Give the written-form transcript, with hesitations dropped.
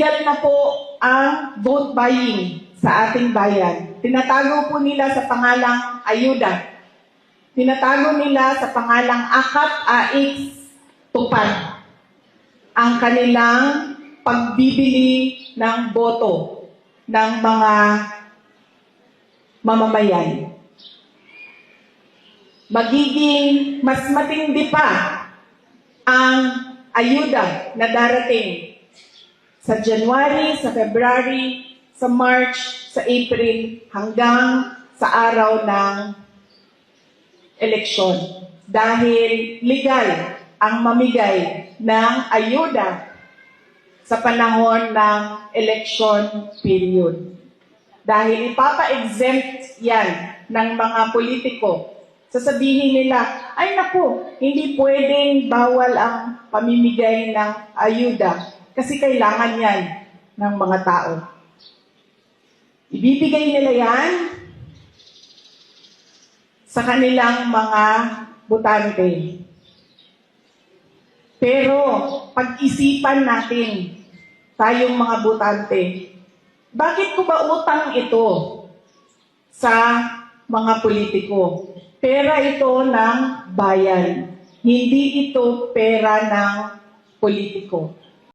illegal na po ang vote buying sa ating bayan. Tinatago po nila sa pangalang ayuda. Tinatago nila sa pangalang AKAP-AX tupad ang kanilang pagbibili ng boto ng mga mamamayan. Magiging mas matindi pa ang ayuda na darating sa January, sa February, sa March, sa April, hanggang sa araw ng eleksyon. Dahil legal ang mamigay ng ayuda sa panahon ng election period. Dahil ipapa-exempt yan ng mga politiko. Sasabihin nila, ay naku, hindi pwedeng bawal ang pamimigay ng ayuda kasi kailangan yan ng mga tao. Ibibigay nila yan sa kanilang mga botante. Pero pag-isipan natin, tayong mga botante, bakit ko ba utang ito sa mga politiko? Pera ito ng bayan, hindi ito pera ng politiko.